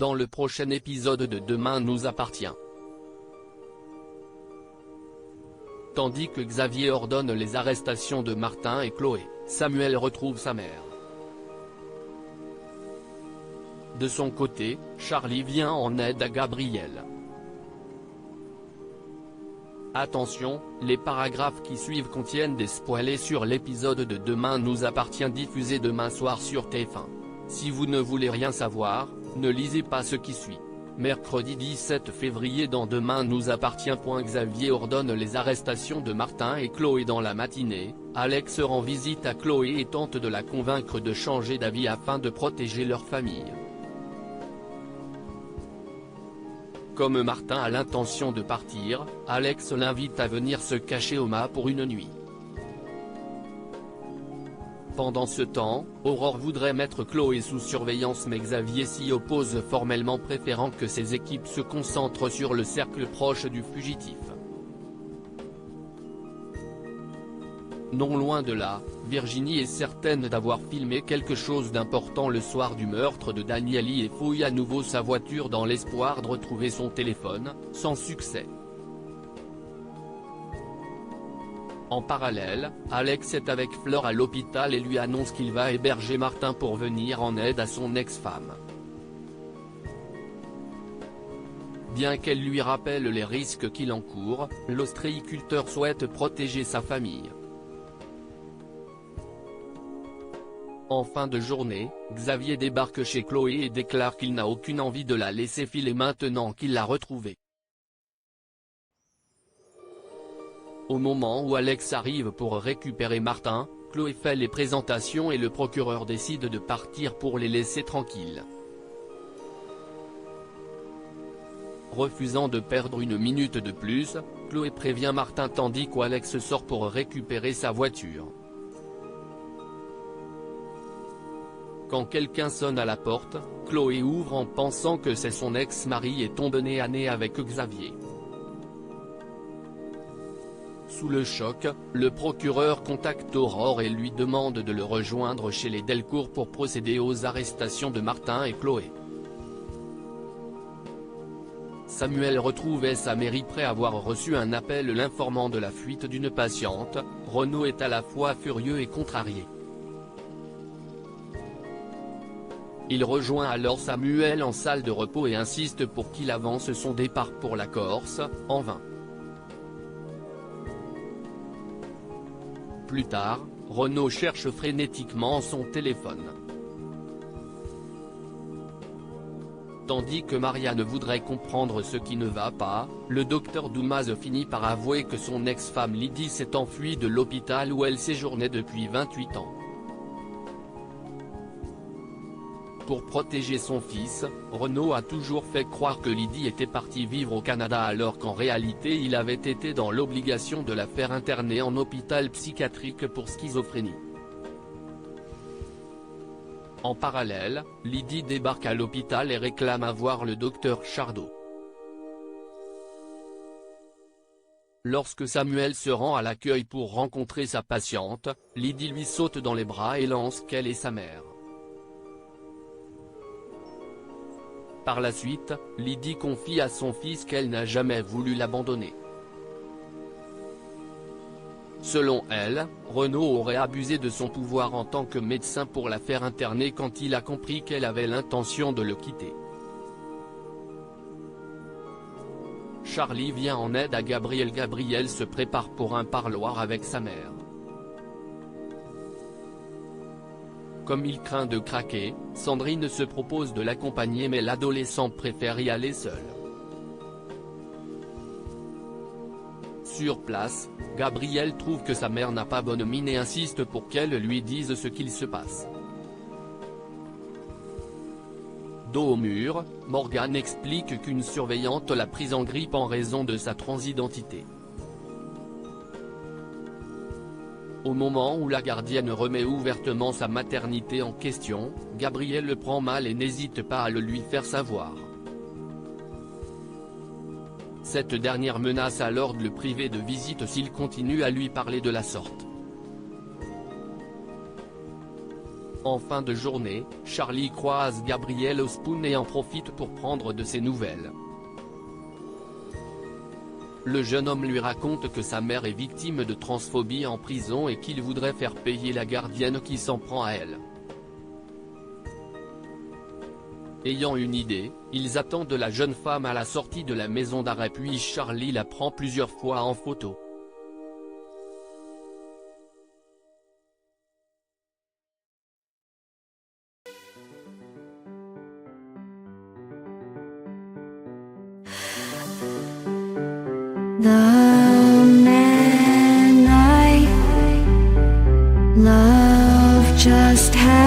dans le prochain épisode de Demain nous appartient. Tandis que Xavier ordonne les arrestations de Martin et Chloé, Samuel retrouve sa mère. De son côté, Charlie vient en aide à Gabriel. Attention, les paragraphes qui suivent contiennent des spoilers sur l'épisode de Demain nous appartient diffusé demain soir sur TF1. Si vous ne voulez rien savoir, ne lisez pas ce qui suit. Mercredi 17 février dans Demain nous appartient. Xavier ordonne les arrestations de Martin et Chloé dans la matinée. Alex rend visite à Chloé et tente de la convaincre de changer d'avis afin de protéger leur famille. Comme Martin a l'intention de partir, Alex l'invite à venir se cacher au mât pour une nuit. Pendant ce temps, Aurore voudrait mettre Chloé sous surveillance mais Xavier s'y oppose formellement préférant que ses équipes se concentrent sur le cercle proche du fugitif. Non loin de là, Virginie est certaine d'avoir filmé quelque chose d'important le soir du meurtre de Danieli et fouille à nouveau sa voiture dans l'espoir de retrouver son téléphone, sans succès. En parallèle, Alex est avec Fleur à l'hôpital et lui annonce qu'il va héberger Martin pour venir en aide à son ex-femme. Bien qu'elle lui rappelle les risques qu'il encourt, l'ostréiculteur souhaite protéger sa famille. En fin de journée, Xavier débarque chez Chloé et déclare qu'il n'a aucune envie de la laisser filer maintenant qu'il l'a retrouvée. Au moment où Alex arrive pour récupérer Martin, Chloé fait les présentations et le procureur décide de partir pour les laisser tranquilles. Refusant de perdre une minute de plus, Chloé prévient Martin tandis qu'Alex sort pour récupérer sa voiture. Quand quelqu'un sonne à la porte, Chloé ouvre en pensant que c'est son ex-mari et tombe nez à nez avec Xavier. Sous le choc, le procureur contacte Aurore et lui demande de le rejoindre chez les Delcourt pour procéder aux arrestations de Martin et Chloé. Samuel retrouve sa mairie après avoir reçu un appel l'informant de la fuite d'une patiente. Renaud est à la fois furieux et contrarié. Il rejoint alors Samuel en salle de repos et insiste pour qu'il avance son départ pour la Corse, en vain. Plus tard, Renaud cherche frénétiquement son téléphone. Tandis que Marianne voudrait comprendre ce qui ne va pas, le docteur Doumaz finit par avouer que son ex-femme Lydie s'est enfuie de l'hôpital où elle séjournait depuis 28 ans. Pour protéger son fils, Renaud a toujours fait croire que Lydie était partie vivre au Canada alors qu'en réalité il avait été dans l'obligation de la faire interner en hôpital psychiatrique pour schizophrénie. En parallèle, Lydie débarque à l'hôpital et réclame à voir le docteur Chardot. Lorsque Samuel se rend à l'accueil pour rencontrer sa patiente, Lydie lui saute dans les bras et lance qu'elle est sa mère. Par la suite, Lydie confie à son fils qu'elle n'a jamais voulu l'abandonner. Selon elle, Renaud aurait abusé de son pouvoir en tant que médecin pour la faire interner quand il a compris qu'elle avait l'intention de le quitter. Charlie vient en aide à Gabriel. Gabriel se prépare pour un parloir avec sa mère. Comme il craint de craquer, Sandrine se propose de l'accompagner mais l'adolescent préfère y aller seul. Sur place, Gabriel trouve que sa mère n'a pas bonne mine et insiste pour qu'elle lui dise ce qu'il se passe. Dos au mur, Morgane explique qu'une surveillante l'a prise en grippe en raison de sa transidentité. Au moment où la gardienne remet ouvertement sa maternité en question, Gabriel le prend mal et n'hésite pas à le lui faire savoir. Cette dernière menace alors de le priver de visite s'il continue à lui parler de la sorte. En fin de journée, Charlie croise Gabriel au Spoon et en profite pour prendre de ses nouvelles. Le jeune homme lui raconte que sa mère est victime de transphobie en prison et qu'il voudrait faire payer la gardienne qui s'en prend à elle. Ayant une idée, ils attendent la jeune femme à la sortie de la maison d'arrêt puis Charlie la prend plusieurs fois en photo. The man I love just had